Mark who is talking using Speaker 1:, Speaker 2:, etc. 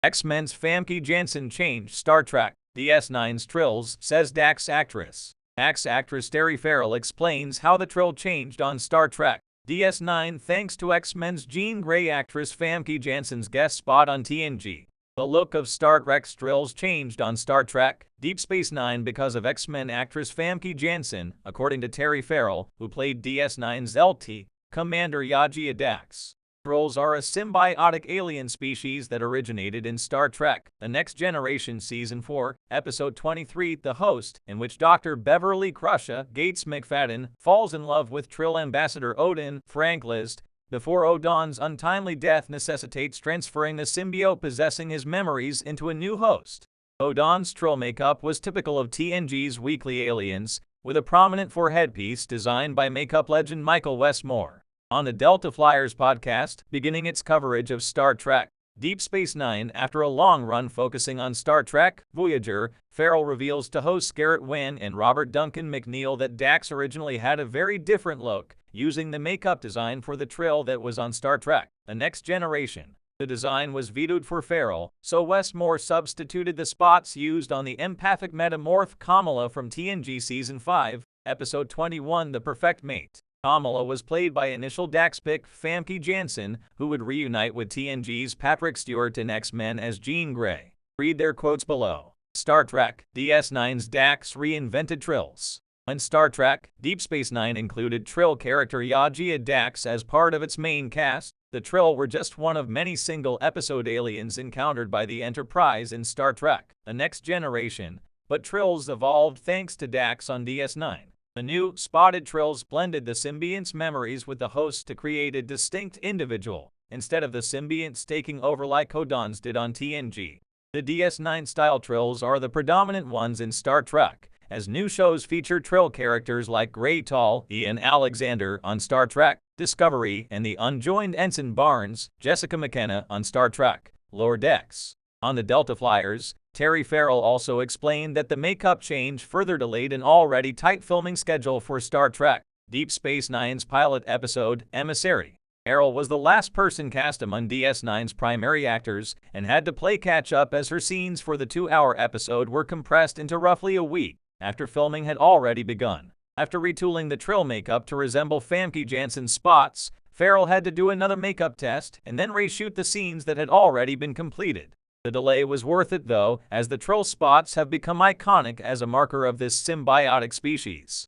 Speaker 1: X-Men's Famke Janssen changed Star Trek. DS9's Trills, says Dax actress. Dax actress Terry Farrell explains how the Trill changed on Star Trek. DS9 thanks to X-Men's Jean Grey actress Famke Janssen's guest spot on TNG. The look of Star Trek's Trills changed on Star Trek Deep Space Nine because of X-Men actress Famke Janssen, according to Terry Farrell, who played DS9's LT Commander Yaji Dax. Trills are a symbiotic alien species that originated in Star Trek: The Next Generation Season 4, Episode 23, The Host, in which Dr. Beverly Crusher Gates McFadden falls in love with Trill Ambassador Odin Frank List before Odin's untimely death necessitates transferring the symbiote possessing his memories into a new host. Odin's Trill makeup was typical of TNG's weekly aliens, with a prominent forehead piece designed by makeup legend Michael Westmore. On the Delta Flyers podcast, beginning its coverage of Star Trek Deep Space Nine after a long run focusing on Star Trek Voyager, Farrell reveals to hosts Garrett Wynn and Robert Duncan McNeil that Dax originally had a very different look, using the makeup design for the Trill that was on Star Trek: The Next Generation. The design was vetoed for Farrell, so Westmore substituted the spots used on the empathic metamorph Kamala from TNG Season 5, Episode 21, The Perfect Mate. Kamala was played by initial Dax pick Famke Janssen, who would reunite with TNG's Patrick Stewart in X-Men as Jean Grey. Read their quotes below. Star Trek DS9's Dax reinvented Trills. When Star Trek Deep Space Nine included Trill character Yaji Dax as part of its main cast, the Trill were just one of many single-episode aliens encountered by the Enterprise in Star Trek: The Next Generation, but Trills evolved thanks to Dax on DS9. The new, spotted Trills blended the symbiont's memories with the host to create a distinct individual, instead of the symbionts taking over like Odin's did on TNG. The DS9-style Trills are the predominant ones in Star Trek, as new shows feature Trill characters like Gray Tall, Ian Alexander on Star Trek Discovery, and the unjoined Ensign Barnes, Jessica McKenna on Star Trek Lower Decks. On the Delta Flyers, Terry Farrell also explained that the makeup change further delayed an already tight filming schedule for Star Trek Deep Space Nine's pilot episode, Emissary. Farrell was the last person cast among DS9's primary actors and had to play catch-up as her scenes for the 2-hour episode were compressed into roughly a week after filming had already begun. After retooling the Trill makeup to resemble Famke Janssen's spots, Farrell had to do another makeup test and then reshoot the scenes that had already been completed. The delay was worth it though, as the Trill spots have become iconic as a marker of this symbiotic species.